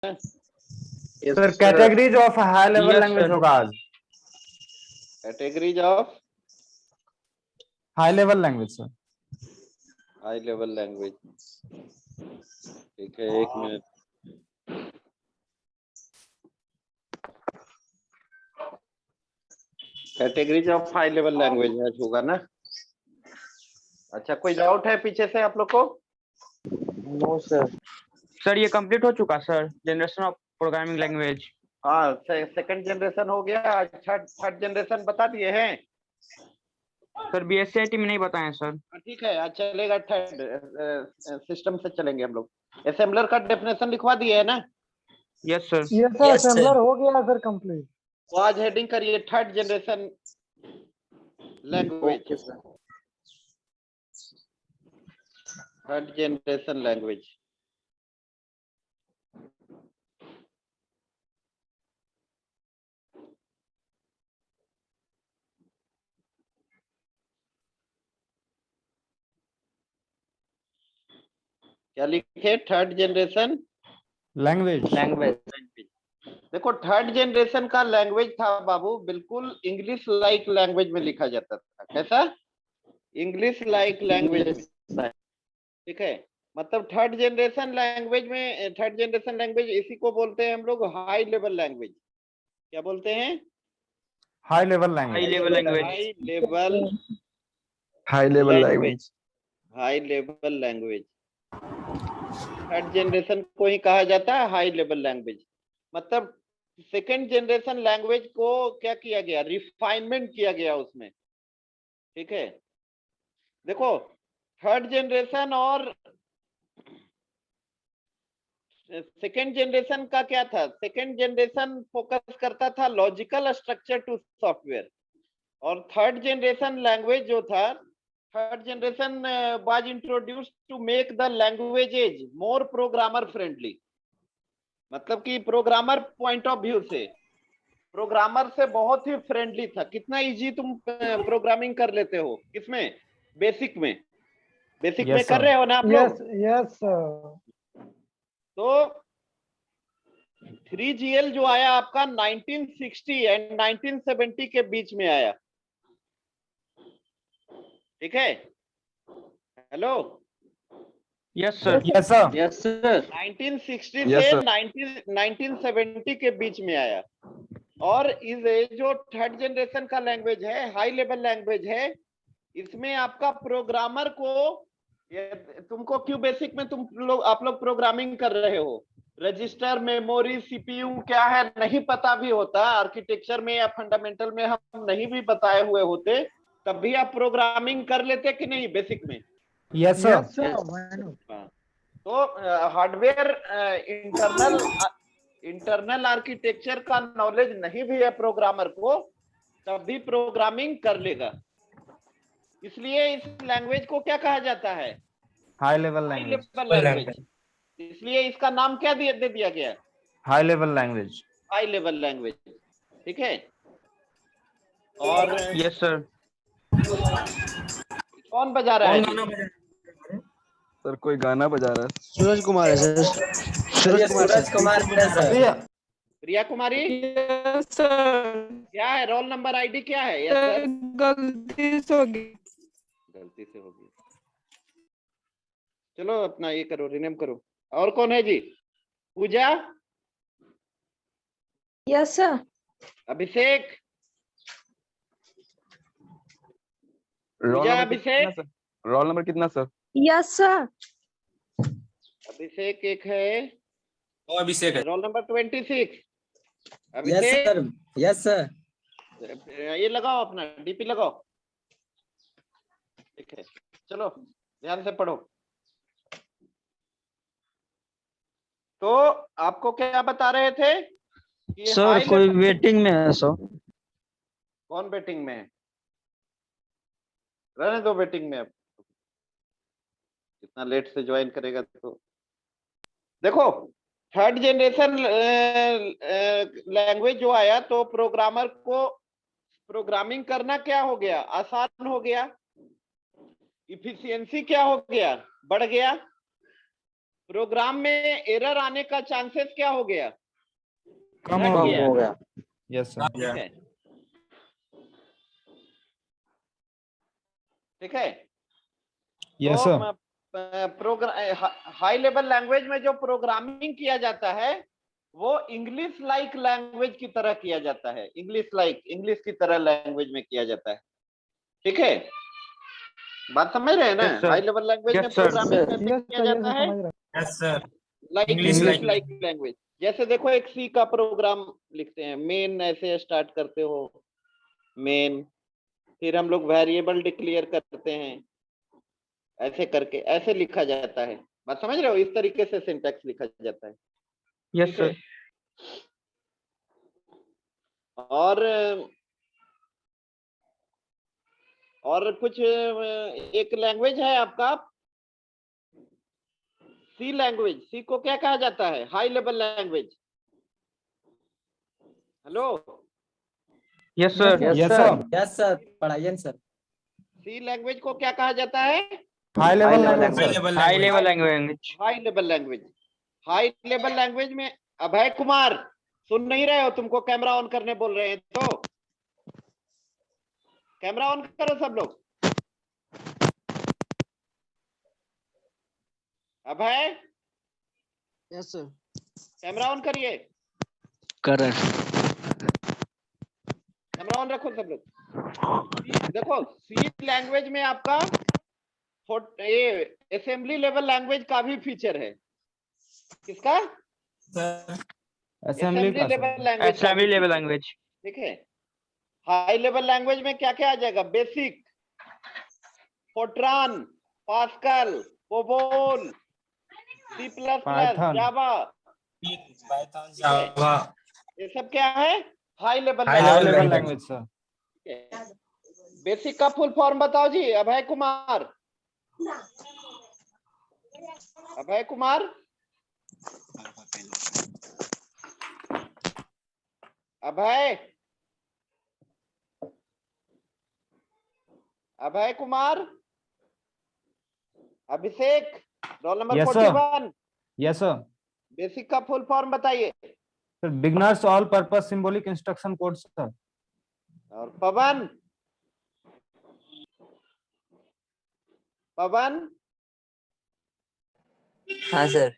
Sir categories of high level language होगा आज। Categories of high level language sir. High level language, ठीक है, एक minute. Categories of high level language आज होगा ना। अच्छा, कोई डाउट है पीछे से आप लोग को? No sir. सर ये कंप्लीट हो चुका sir, generation of programming language. हाँ, सेकंड जनरेशन हो गया। थर्ड जनरेशन बता दिए हैं सर बीएससी में नहीं बताएं सर। ठीक है, आज चलेगा। थर्ड सिस्टम से चलेंगे हम लोग। असेंबलर का डेफिनेशन लिखवा दिए है ना? Yes sir. Yes sir, assembler हो गया सर कंप्लीट। तो आज हेडिंग करिए third generation language. Third generation language. क्या लिखे? Third generation language. देखो, थर्ड जनरेशन का लैंग्वेज था बाबू, बिल्कुल इंग्लिश लाइक लैंग्वेज में लिखा जाता था। कैसा? इंग्लिश लाइक लैंग्वेज में, ठीक है। मतलब थर्ड जनरेशन लैंग्वेज इसी को बोलते हैं हम लोग हाई लेवल लैंग्वेज। क्या बोलते हैं? High level language. High level language. High level language third generation को ही कहा जाता है हाई लेवल लैंग्वेज। मतलब सेकेंड जनरेशन लैंग्वेज को क्या किया गया? रिफाइनमेंट किया गया उसमें, ठीक है। देखो, थर्ड जनरेशन और सेकेंड जनरेशन का क्या था? सेकेंड जनरेशन फोकस करता था लॉजिकल स्ट्रक्चर टू सॉफ्टवेयर, और थर्ड जनरेशन लैंग्वेज जो था, third generation was introduced to make the languages more programmer friendly. मतलब कि प्रोग्रामर पॉइंट ऑफ व्यू से, प्रोग्रामर से बहुत ही फ्रेंडली था। कितना इजी तुम प्रोग्रामिंग कर लेते हो? किसमें? बेसिक में। बेसिक में कर रहे हो ना आप लोग? Yes sir. तो 3GL जो आया आपका 1960 एंड 1970 के बीच में आया, ठीक है। Hello, yes sir. Yes sir. Yes sir. 1960 से 1970 के बीच में आया। और इस जो थर्ड जनरेशन का लैंग्वेज है, हाई लेवल लैंग्वेज है, इसमें आपका प्रोग्रामर को, तुमको क्यों बेसिक में आप लोग प्रोग्रामिंग कर रहे हो, रजिस्टर, मेमोरी, सीपीयू क्या है नहीं पता भी होता, आर्किटेक्चर में या फंडामेंटल में हम नहीं भी बताए हुए होते, तब भी आप प्रोग्रामिंग कर लेते कि नहीं बेसिक में? Yes sir. तो हार्डवेयर इंटरनल आर्किटेक्चर का नॉलेज नहीं भी है प्रोग्रामर को, तब भी प्रोग्रामिंग कर लेगा। इसलिए इस लैंग्वेज को क्या कहा जाता है? High level language. इसलिए इसका नाम क्या दे दिया गया? High level language. High level language, ठीक है। और यस सर। कौन बजा रहा है? सर कोई गाना बजा रहा है। सूरज कुमार है sir. Suraj Kumar sir. Priya Kumari? Yes sir. क्या है रोल नंबर, आईडी क्या है? Yes sir. गलती से होगी। गलती से होगी, चलो अपना ये करो, रिनेम करो। और कौन है जी? Pooja? Yes sir. Abhishek? Pooja, Abhishek? Roll number कितना सर? Yes sir. अभिषेक एक है, अभिषेक है। Roll number 26। Yes Abhishek, sir. Yes sir. ये लगाओ, अपना डीपी लगाओ, ठीक है। चलो ध्यान से पढ़ो। तो आपको क्या बता रहे थे कि सर कोई वेटिंग में है सर। कौन वेटिंग में है? रहने दो वेटिंग में। अब कितना लेट से ज्वाइन करेगा तो देखो, थर्ड जनरेशन लैंग्वेज जो आया, तो प्रोग्रामर को प्रोग्रामिंग करना क्या हो गया? आसान हो गया। इफिशियंसी क्या हो गया? बढ़ गया। प्रोग्राम में एरर आने का चांसेस क्या हो गया? कम घट हो गया। हो गया। Yes sir. ठीक है, ठीक है। यस तो sir. Program high level language में जो प्रोग्रामिंग किया जाता है वो इंग्लिश लाइक लैंग्वेज की तरह किया जाता है, इंग्लिश की तरह लैंग्वेज में किया जाता है। ठीक है, बात समझ रहे हैं ना? Yes, sir. High level language में Yes, sir. प्रोग्रामिंग कैसे यस किया सर, जाता है? समझ रहा yes sir. Like English English like like language. जैसे देखो, एक सी का प्रोग्राम लिखते हैं, मेन ऐसे स्टार्ट करते हो, मेन, फिर हम लोग वेरिएबल डिक्लेयर करते हैं, ऐसे करके ऐसे लिखा जाता है। बात समझ रहे हो? इस तरीके से सिंटैक्स लिखा जाता है। Yes, ठीक है? sir. और कुछ एक लैंग्वेज है आपका सी लैंग्वेज। सी को क्या कहा जाता है? High level language. Hello, Yes, sir. Yes, sir. Yes sir, पढ़ाइए सर। सी लैंग्वेज को क्या कहा जाता है? High level level language sir. High level language. High level language. High level language में अभय कुमार, सुन नहीं रहे हो? तुमको कैमरा ऑन करने बोल रहे हैं तो कैमरा ऑन करो सब लोग। अभय, यस सर। कैमरा ऑन करिए, कर कैमरा ऑन रखो सब लोग। देखो, सी लैंग्वेज में आपका ये असेंबली लेवल लैंग्वेज का भी फीचर है। किसका? असेंबली का level sir. Language. Assembly level language. ठीक है। हाई लेवल लैंग्वेज में क्या क्या आ जाएगा? BASIC, FORTRAN, Pascal, COBOL, C plus plus, Python. Java, Python, Java. ये सब क्या है? High level High high level level language. Language sir. BASIC का फुल फॉर्म बताओ जी, Abhay Kumar. Abhay Kumar, Abhay, Abhay Kumar, Abhishek, roll number Yes, sir. 41। Yes sir. BASIC का फुल फॉर्म बताइए। Sir beginners all purpose symbolic instruction code sir. और पवन, पवन, हाँ सर।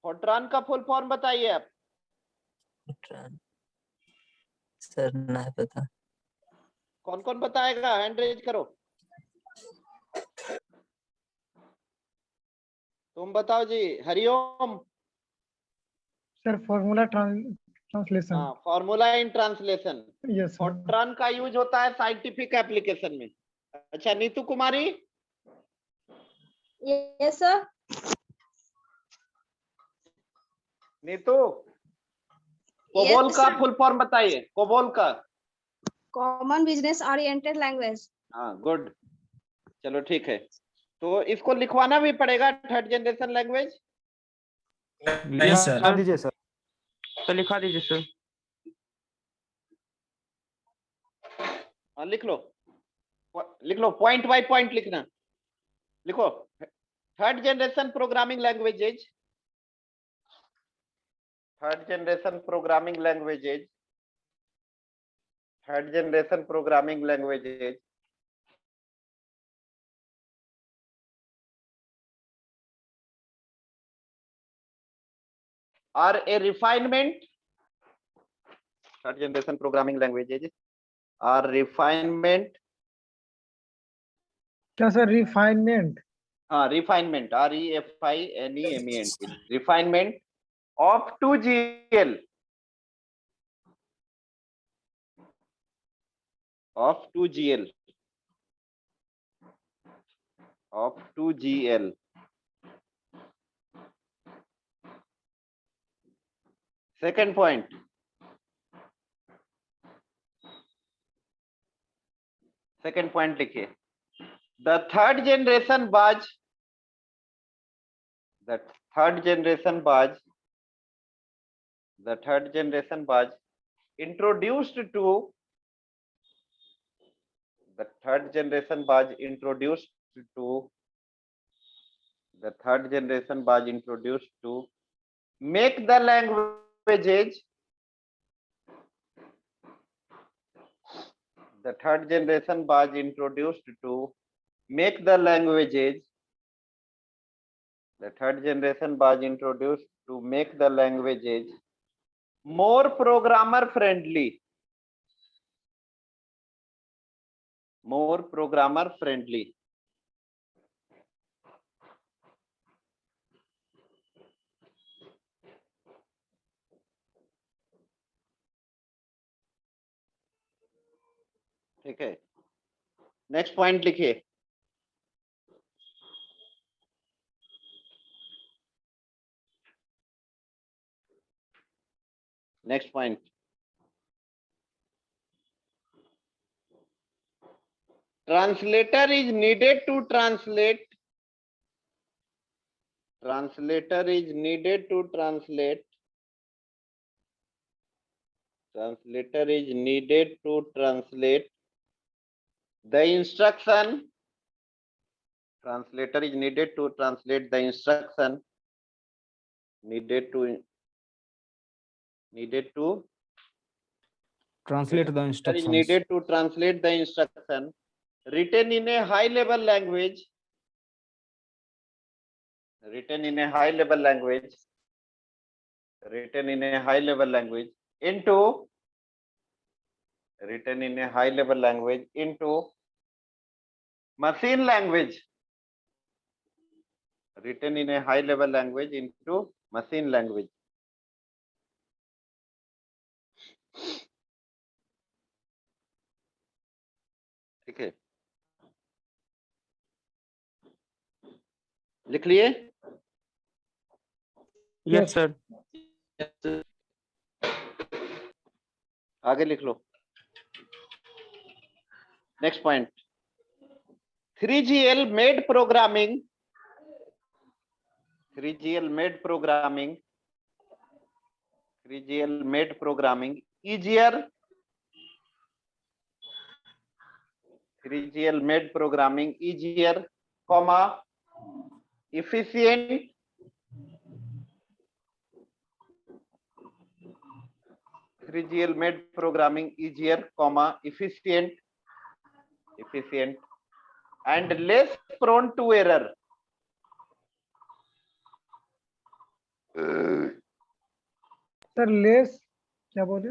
फोर्ट्रान का full form बताइए आप। सर नहीं पता। कौन कौन बताएगा? हैंड रेज करो। तुम बताओ जी। हरिओम। Sir formula translation. हाँ, formula in translation. Yes sir. FORTRAN का यूज होता है साइंटिफिक एप्लीकेशन में। अच्छा, Neetu Kumari. Yes, sir. Neetu, COBOL Yes, का sir. फुल फॉर्म बताइए, कोबोल का। Common business oriented language. हाँ, गुड, चलो ठीक है। तो इसको लिखवाना भी पड़ेगा, थर्ड जनरेशन लैंग्वेज। लिखा दीजिए सर। तो लिखा दीजिए सर। हाँ, लिख लो, लिख लो, पॉइंट बाय पॉइंट लिखना। लिखो, third generation programming languages, third generation programming languages, third generation programming languages are a refinement. Third generation programming languages are refinement. क्या सर? रिफाइनमेंट। हाँ, refinement, REFINEMENT, refinement of 2GL, of 2GL, of 2GL. Second point, second point लिखिए, the third generation was, the third generation was, the third generation was introduced to, the third generation was introduced to, The third generation was introduced to make the languages. The third generation was introduced to make the languages. The third generation was introduced to make the languages more programmer friendly. More programmer friendly. ठीक है, next point लिखिए। Next point, translator is needed to translate. Translator is needed to translate. Translator is needed to translate the instruction. Translator is needed to translate the instruction. Needed to Translate the is instructions. needed to translate the instruction written in a high level language. Written in a high level language. Written in a high level language into. Written in a high level language into machine language. Written in a high level language into machine language. ठीक है, लिख लिए? Yes, sir. आगे लिख लो। Next point, 3GL made programming. 3GL made programming. 3GL made programming easier. 3GL made programming easier, comma, efficient. 3GL made programming easier, comma, efficient, and less prone to error. Sir less क्या बोले?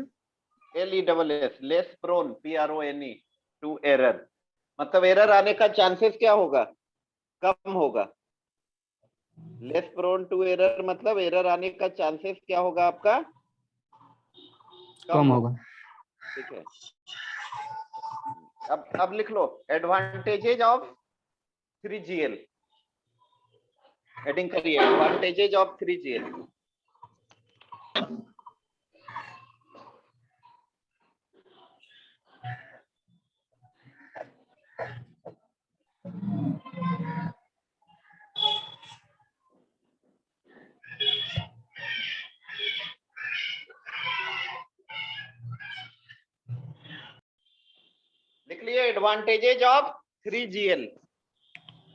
LESS, less prone, PRONE, to error. मतलब error आने का chances क्या होगा? कम होगा। Less prone two error मतलब error आने का चांसेस क्या होगा आपका? कम होगा। ठीक है, अब लिख लो एडवांटेजेज ऑफ 3GL। हेडिंग करिए एडवांटेजेज ऑफ 3GL। लिख लिए advantages of 3GL।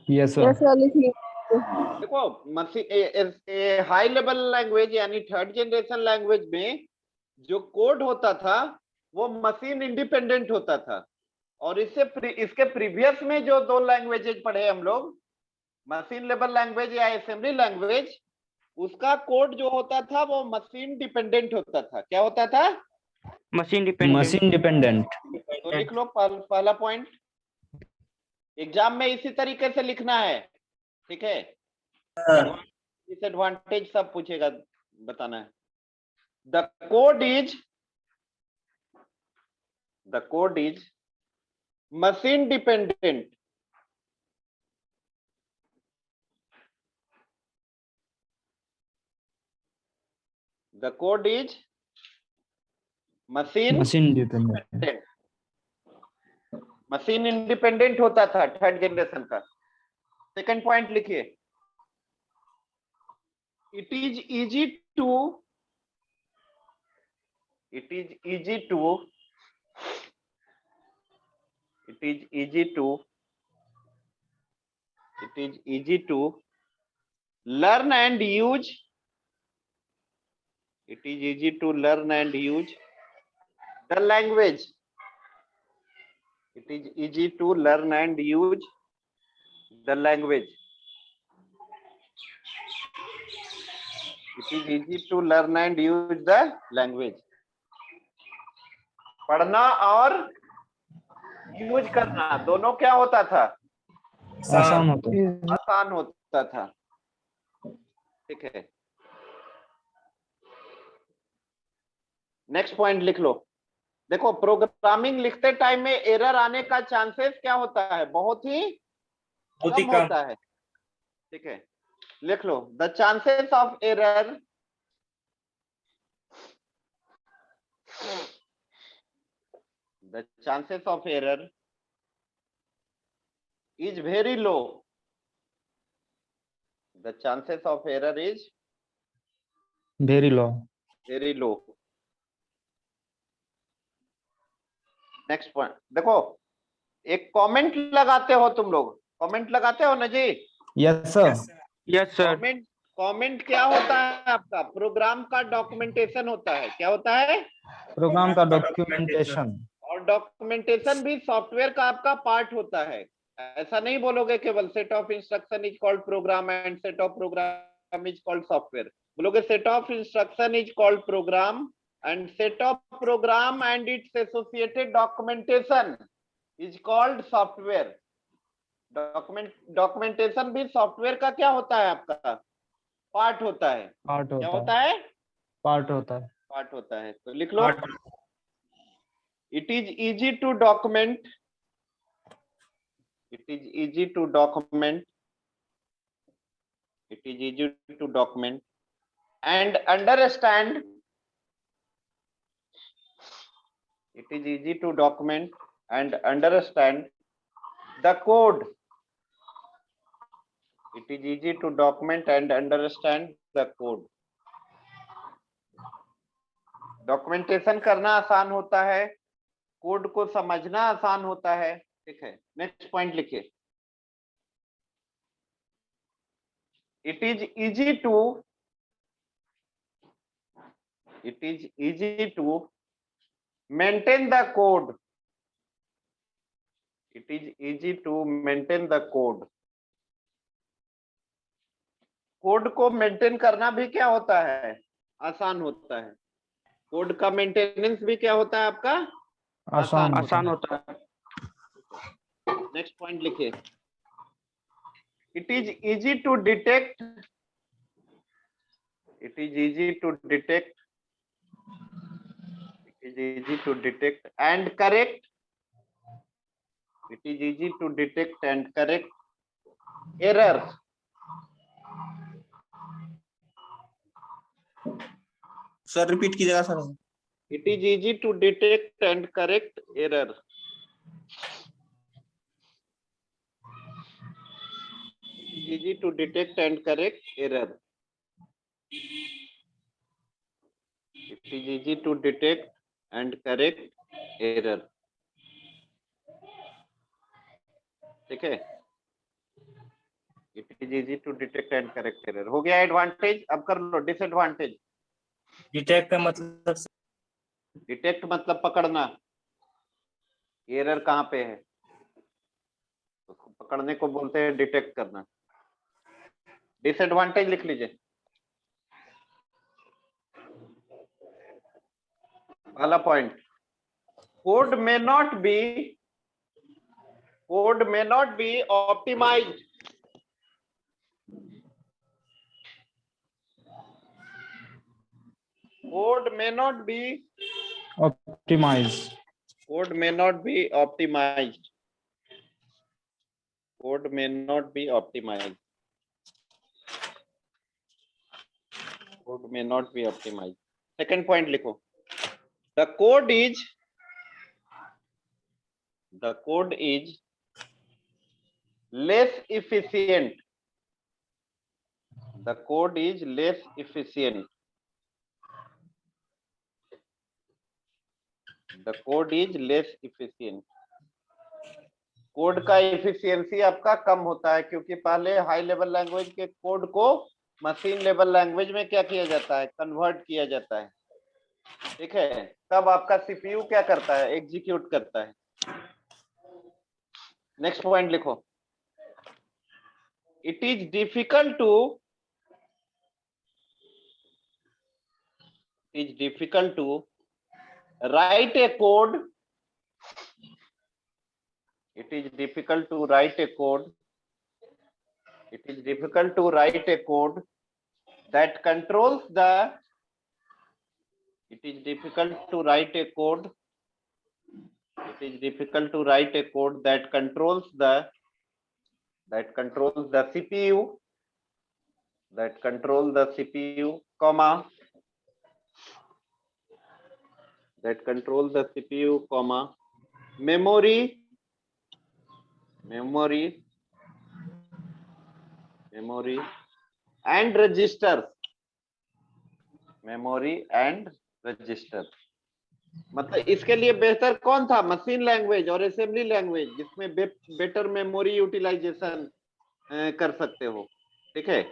Yes sir. देखो हाई लेवल लैंग्वेज यानी थर्ड जनरेशन लैंग्वेज में जो कोड होता था वो मशीन इंडिपेंडेंट होता था, और इसके प्रीवियस में जो दो लैंग्वेजेज पढ़े हम लोग, मशीन लेवल लैंग्वेज या असेंबली लैंग्वेज, उसका कोड जो होता था वो मशीन डिपेंडेंट होता था। क्या होता था? Machine dependent. Machine dependent. तो लिख लो पहला पॉइंट। एग्जाम में इसी तरीके से लिखना है, ठीक है? डिसएडवांटेज सब पूछेगा, बताना है। The code is machine dependent. The code is Machine dependent. Machine independent होता था थर्ड जनरेशन का। सेकंड पॉइंट लिखिए, it is easy to learn and use. It is easy to learn and use the language. It is easy to learn and use the language. It is easy to learn and use the language. पढ़ना और use करना दोनों क्या होता था? आसान होता है। आसान होता था। ठीक है, नेक्स्ट पॉइंट लिख लो। देखो, प्रोग्रामिंग लिखते टाइम में एरर आने का चांसेस क्या होता है? बहुत ही कम होता है। ठीक है, लिख लो, the chances of error the chances of error is very low. The chances of error is very low. very low. Next point देखो, एक कमेंट लगाते हो तुम लोग, कमेंट लगाते हो ना जी? Yes sir. Yes sir. Comment क्या होता है आपका? प्रोग्राम का डॉक्यूमेंटेशन होता है। क्या होता है? प्रोग्राम का डॉक्यूमेंटेशन। और डॉक्यूमेंटेशन भी सॉफ्टवेयर का आपका पार्ट होता है। ऐसा नहीं बोलोगे केवल set of instruction is called program and set of program is called software. बोलोगे set of instruction is called program and set of program and its associated documentation is called software. Documentation भी software का क्या होता है? आपका part होता है। Part क्या होता होता है? पार्ट होता है। पार्ट होता है। तो लिख लो, it is easy to document. It is easy to document. It is easy to document and understand. It is easy to document and understand the code. It is easy to document and understand the code. Documentation करना आसान होता है, code को समझना आसान होता है। ठीक है, नेक्स्ट पॉइंट लिखिए। It is easy to maintain the code. It is easy to maintain the code. Code को मेंटेन करना भी क्या होता है? आसान होता है। कोड का मेंटेनेंस भी क्या होता है आपका? आसान होता है। नेक्स्ट पॉइंट लिखिए। It is easy to detect. It is easy to detect. It is easy to detect and correct. It is easy to detect and correct errors. Sir repeat कीजिएगा sir. It is easy to detect and correct error. Easy to detect and correct error. It is easy to detect and correct error. ठीक है, it is easy to detect and correct error। हो गया advantage. अब कर लो disadvantage. Detect का मतलब? Detect मतलब पकड़ना, एरर कहाँ पे है उसको पकड़ने को बोलते हैं डिटेक्ट करना। डिसएडवांटेज लिख लीजिए। पहला point, code may not be optimized. Code may not be optimized. Code may not be optimized. Code may not be optimized. Code may not be optimized. Second point लिखो, the code is less efficient. The code is less efficient. The code is less efficient. Code का efficiency आपका कम होता है क्योंकि पहले high level language के code को machine level language में क्या किया जाता है, कन्वर्ट किया जाता है। ठीक है, तब आपका सीपीयू क्या करता है, एग्जीक्यूट करता है। नेक्स्ट पॉइंट लिखो, it is difficult to write a code, it is difficult to write a code, it is difficult to write a code that controls the, it is difficult to write a code, it is difficult to write a code that controls the CPU, that control the CPU, comma, that control the CPU, comma, memory and registers, memory and register। मतलब इसके लिए बेहतर कौन था, machine language और assembly language, जिसमें better memory utilisation कर सकते हो। ठीक है,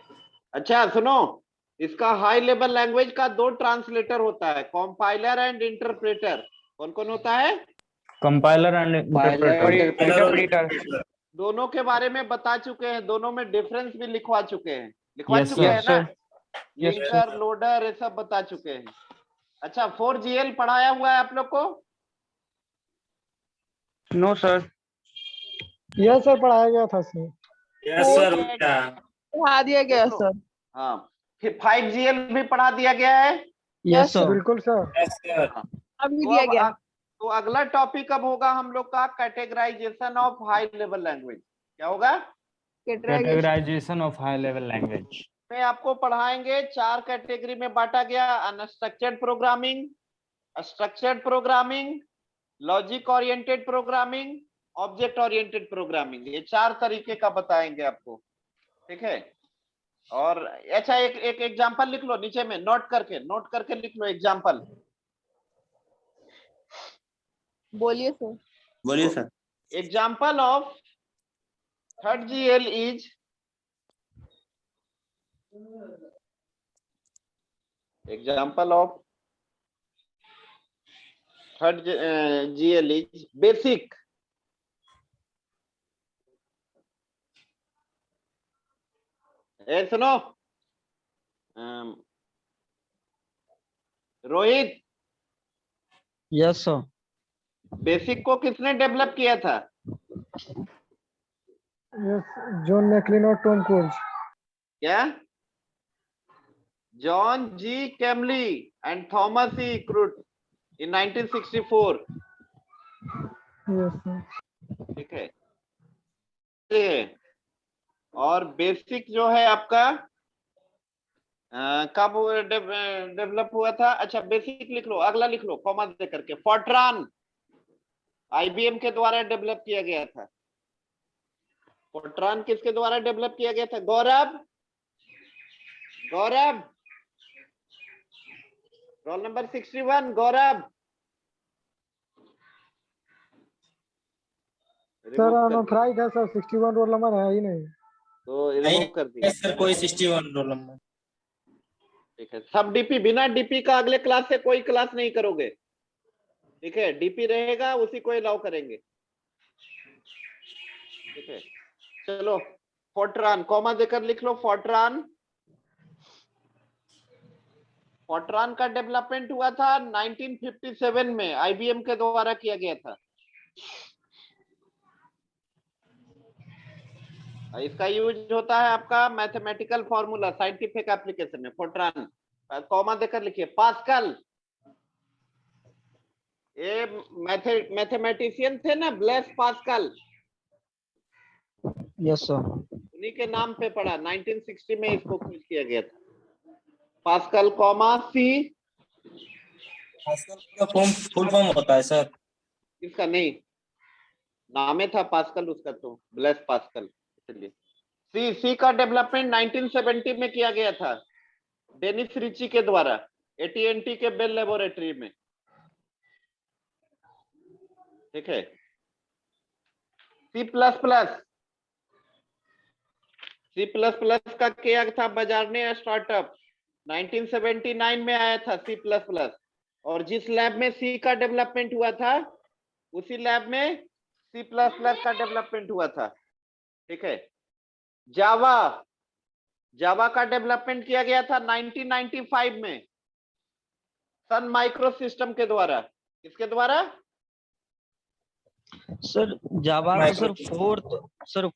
अच्छा सुनो, इसका हाई लेवल लैंग्वेज का दो ट्रांसलेटर होता है, कंपाइलर एंड इंटरप्रेटर। कौन कौन होता है, कंपाइलर एंड इंटरप्रेटर। दोनों के बारे में बता चुके हैं, दोनों में डिफरेंस भी लिखवा चुके हैं, लिखवा Yes, चुके हैं sir. ना, लिंकर लोडर ये सब बता चुके हैं। अच्छा 4GL पढ़ाया हुआ है आप लोग को, नो सर। यस सर, पढ़ाया गया था सर। पढ़ा दिया गया सर। हाँ, फिर 5GL भी पढ़ा दिया गया है। यस सर, बिल्कुल सर। अभी तो दिया गया। तो अगला टॉपिक अब होगा हम लोग का categorization of high level language. क्या होगा, categorization of high level language में आपको पढ़ाएंगे, 4 कैटेगरी में बांटा गया, unstructured programming, structured programming, logic oriented programming, object oriented programming, ये 4 तरीके का बताएंगे आपको। ठीक है, और अच्छा एक एग्जांपल लिख लो नीचे में, नोट करके लिख लो एग्जांपल। बोलिए सर। बोलिए sir. Example of 3rd GL is, example of 3rd GL is basic, सुनो रोहित, यस सर। बेसिक को किसने डेवलप किया था, यस, जॉन मैकलिन और टॉम क्रूज। क्या, John G Kemeny and Thomas E Kurtz in 1964। Yes sir. ठीक है, और बेसिक जो है आपका कब डेवलप हुआ था। अच्छा बेसिक लिख लो, अगला लिख लो कॉमा दे करके, फोर्ट्रान IBM के द्वारा डेवलप किया गया था। फोर्ट्रान किसके द्वारा डेवलप किया गया था, गौरव रोल नंबर 61, गौरव। सर अनऑथराइज्ड है सर, 61 रोल नंबर है ही नहीं। तो रिमूव कर दिया सर कोई 61 रोल नंबर। ठीक है, सब डीपी, बिना डीपी का अगले क्लास से कोई क्लास नहीं करोगे। ठीक है, डीपी रहेगा उसी को अलाउ करेंगे। ठीक है, चलो फोर्ट्रान कॉमा देकर लिख लो, फोर्ट्रान का डेवलपमेंट हुआ था 1957 में, IBM के द्वारा किया गया था। इसका यूज होता है आपका मैथमेटिकल फॉर्मूला, साइंटिफिक एप्लीकेशन में। फोर्ट्रान कॉमा देकर लिखिए, पास्कल, ये मैथमेटिशियन थे ना, ब्लेस पास्कल, यस सर। उन्हीं के नाम पे पढ़ा, 1960 में इसको खोज किया गया था। पास्कल कॉमा सी, पास्कल का फुल फॉर्म होता है सर। इसका नहीं, नामे था पास्कल उसका, तो ब्लेस पास्कल। इसलिए सी का डेवलपमेंट 1970 में किया गया था, डेनिस रिची के द्वारा, AT&T के बेल लेबोरेटरी में। ठीक है, C++ का किया था बाजार ने स्टार्टअप 1979 में आया था C++, और जिस लैब में C का डेवलपमेंट हुआ था उसी लैब में C++ का डेवलपमेंट हुआ था। ठीक है। जावा का डेवलपमेंट किया गया था 1995 में सन माइक्रो सिस्टम के द्वारा। किसके द्वारा? सर जावा तो सर सर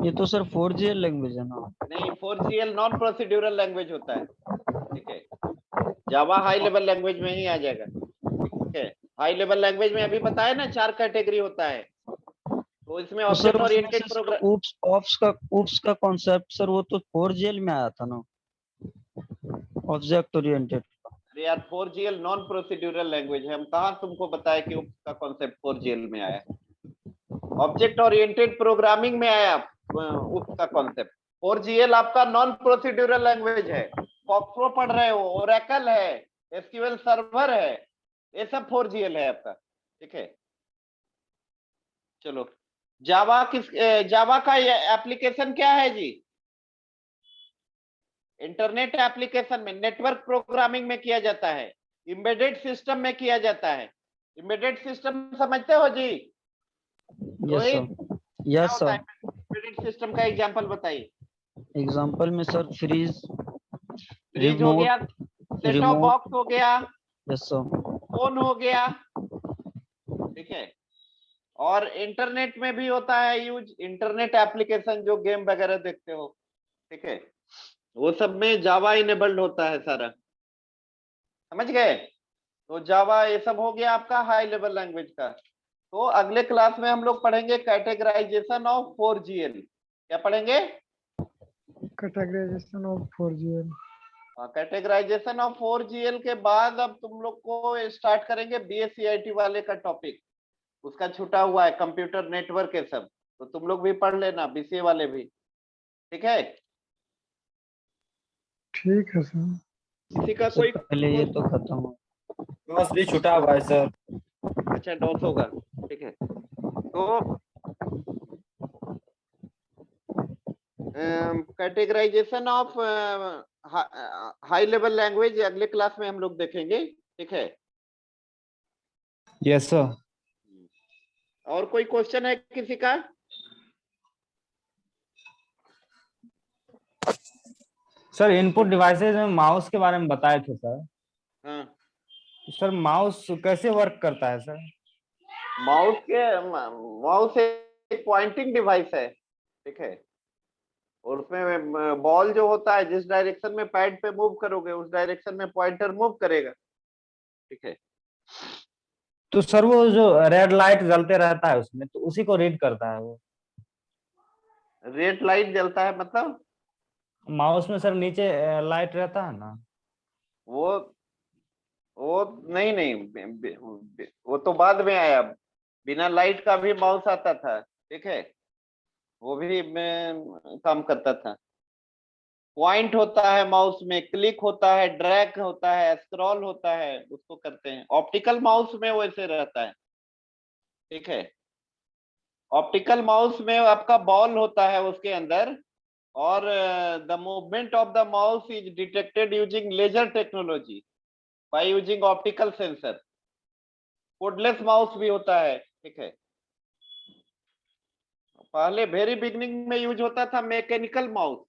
ये तो सर 4GL लैंग्वेज है ना? नहीं, 4GL नॉन प्रोसीड्यूरल लैंग्वेज होता है। ठीक है। जावा हाई लेवल लैंग्वेज में ही आ जाएगा। ठीक है। हाई लेवल लैंग्वेज में अभी बताया ना 4 कैटेगरी होता है, तो इसमें तो sir object oriented program. Oops का कॉन्सेप्ट सर वो तो 4GL में आया था ना, ऑब्जेक्ट ओरिएंटेड। अरे यार 4GL नॉन प्रोसीड्यूरल लैंग्वेज है, हम कहाँ तुमको बताया कि उसका कॉन्सेप्ट 4GL में आया। ऑब्जेक्ट ओरिएंटेड प्रोग्रामिंग में आया उसका कॉन्सेप्ट। 4GL आपका नॉन प्रोसीड्यूरल लैंग्वेज है। फॉक्सट्रो पढ़ रहे हो, ओरेकल है, एसक्यूएल सर्वर है, ये सब 4GL है आपका। ठीक है। चलो, जावा का एप्लीकेशन क्या है जी? इंटरनेट एप्लीकेशन में, नेटवर्क प्रोग्रामिंग में किया जाता है, एम्बेडेड सिस्टम में किया जाता है। एम्बेडेड सिस्टम समझते हो जी? Yes sir. एम्बेडेड सिस्टम का एग्जांपल बताइए। एग्जांपल में सर फ्रीज हो गया, सेट टॉप बॉक्स हो गया, यस सर, फोन हो गया। ठीक है। और इंटरनेट में भी होता है यूज, इंटरनेट एप्लीकेशन जो गेम वगैरह देखते हो। ठीक है। वो सब में जावा इनेबल्ड होता है सारा। समझ गए? तो जावा ये सब हो गया आपका हाई लेवल लैंग्वेज का। तो अगले क्लास में हम लोग पढ़ेंगे कैटेगराइजेशन ऑफ 4GL। क्या पढ़ेंगे? Categorization of 4GL। Categorisation of 4GL के बाद अब तुम लोग को स्टार्ट करेंगे BSc वाले का टॉपिक। उसका छूटा हुआ है कंप्यूटर नेटवर्क के सब, तो तुम लोग भी पढ़ लेना, BCA वाले भी। ठीक है। ठीक है सर। किसी का कोई पहले ये तो खत्म हो। नोट्स भी छुटा हुआ है सर। अच्छा डॉस होगा। ठीक है। तो categorization of high level language अगले क्लास में हम लोग देखेंगे। ठीक है। Yes sir. और कोई क्वेश्चन है किसी का? सर इनपुट डिवाइसेज में माउस के बारे में बताए थे सर। हाँ, तो सर माउस कैसे वर्क करता है सर? माउस एक पॉइंटिंग डिवाइस है। ठीक है। और उसमें बॉल जो होता है, जिस डायरेक्शन में पैड पे मूव करोगे उस डायरेक्शन में पॉइंटर मूव करेगा। ठीक है। तो सर वो जो रेड लाइट जलते रहता है उसमें, तो उसी को रीड करता है वो। रेड लाइट जलता है मतलब? माउस में सर नीचे लाइट रहता है ना। वो नहीं, वो तो बाद में आया। बिना लाइट का भी माउस आता था। ठीक है। वो भी काम करता था। पॉइंट होता है माउस में, क्लिक होता है, ड्रैग होता है, स्क्रॉल होता है, उसको करते हैं। ऑप्टिकल माउस में वैसे रहता है। ठीक है। ऑप्टिकल माउस में आपका बॉल होता है उसके अंदर, और the movement of the mouse is detected using laser technology by using optical sensor. Cordless mouse भी होता है। ठीक है। पहले वेरी बिगिनिंग में यूज होता था मैकेनिकल माउस।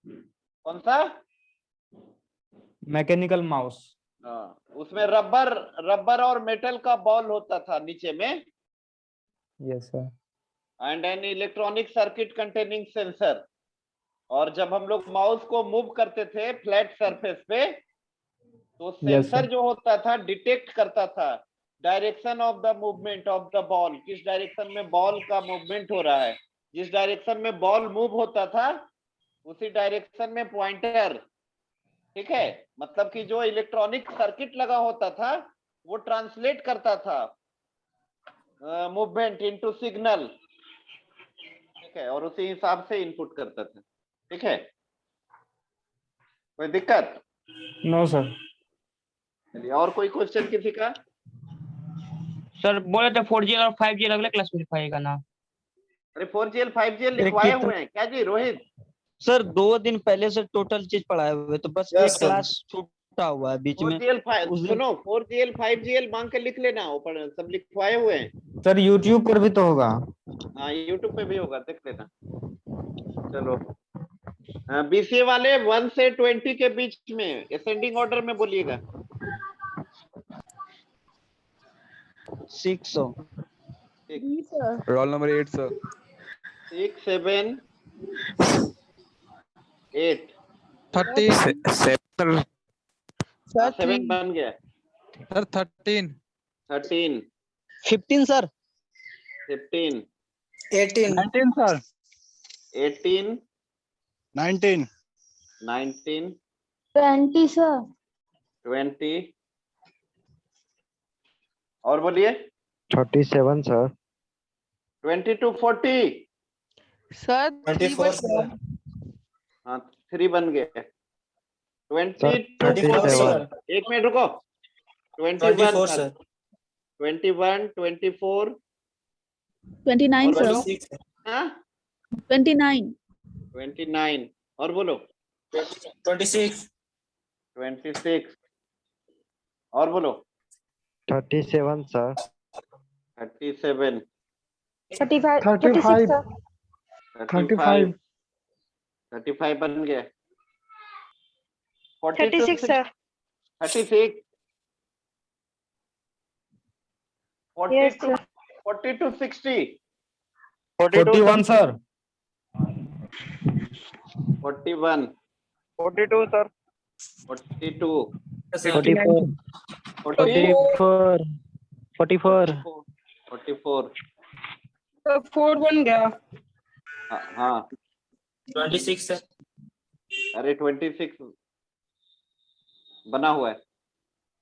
कौन सा? Mechanical mouse. उसमें रबर और मेटल का बॉल होता था नीचे में, yes sir. And an electronic circuit containing sensor. और जब हम लोग माउस को मूव करते थे फ्लैट सरफेस पे, तो सेंसर जो होता था डिटेक्ट करता था direction of the movement of the ball, किस डायरेक्शन में बॉल का मूवमेंट हो रहा है। जिस डायरेक्शन में बॉल मूव होता था उसी डायरेक्शन में पॉइंटर। ठीक है। मतलब कि जो इलेक्ट्रॉनिक सर्किट लगा होता था वो ट्रांसलेट करता था मूवमेंट इनटू सिग्नल। ठीक है। और उसी हिसाब से इनपुट करता था। ठीक है। कोई दिक्कत? No sir. चलिए, और कोई क्वेश्चन किसी का? सर बोले थे 4GL और 5GL अगले क्लास में लिखाएगा ना? अरे 4GL 5GL लिखवाए हुए हैं क्या जी रोहित? सर 2 दिन पहले से टोटल चीज पढ़ाए हुए, तो बस Yes, एक sir. क्लास छूटा हुआ है बीच में। 4GL उस दिन सुनो 4GL 5GL मांग के लिख लेना, ऊपर सब लिखवाए हुए हैं। सर यूट्यूब पर भी तो होगा। हाँ यूट्यूब पे भी होगा, देख लेना। चलो बीसीए वाले 1 से 20 के बीच में असेंडिंग ऑर्डर में बोलिएगा। 600। जी sir. Roll number 8 sir. 6 7 8 sir 7 बन गया। Sir 13 13 15 sir. 15 18 19 सर। 18 19 19 20 सर। 20 और बोलिए। 37 सर। 20 to 40। Sir 24 sir. हाँ 3 बन गए। 20 सर to 24 40। सर। एक मिनट रुको। 21 24 था। सर। 21 24 29 और सर। बोलो। 26 हाँ 29 29 और बोलो। 26 26 और बोलो। 37 सर। 37 35 35 sir. 35 35 बन गया। 36 sir. 36 Yes 40 to sir. 40 to 60 41 sir. 41 42 sir. 42 sir. 44 40 44 44 तो 4 बन गया। हाँ 26 सर। अरे 26 बना हुआ है।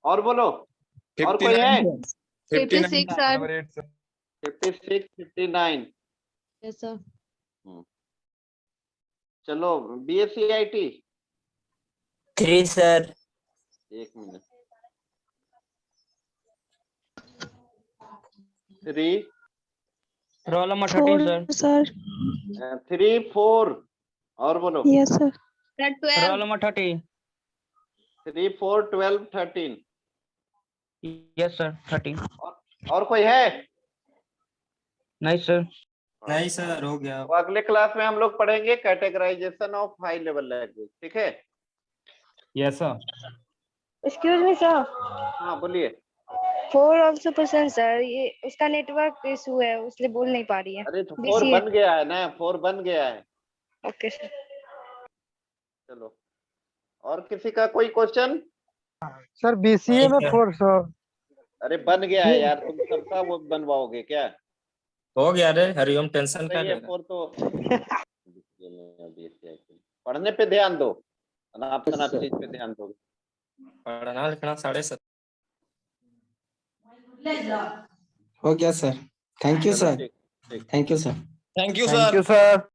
और बोलो। और कोई है? 56 sir. Number 8 sir. 56 59 yes sir. चलो बीएससी आईटी 3 सर। एक मिनट 3 रोल नंबर 13 सर। 3 4 और बोलो। Yes sir. Roll number 30। 3 4 12 13 yes sir 13। और कोई है? नहीं सर। नहीं सर, हो गया। तो अगले क्लास में हम लोग पढ़ेंगे categorization of high level language. ठीक है? Yes sir. Excuse me sir. हाँ बोलिए। 4 also person sir. ये उसका नेटवर्क इशू है, इसलिए बोल नहीं पा रही है। अरे तो 4 BCA. बन गया है ना, 4 बन गया है। Okay sir. चलो और किसी का कोई क्वेश्चन? सर बीसीए नहीं में सर। 4 सर। अरे बन गया है यार, तुम सबका वो बनवाओगे क्या? हो गया रे हरिओम, टेंशन का सही है। लेगा। 4 तो पढ़ने पे ध्यान दो, अनाप शनाप चीज पे ध्यान दो। पढ़ना लिखना 7.5। हो गया सर। थैंक यू चलो सर। ठीक ठीक। Thank you sir. Thank you sir.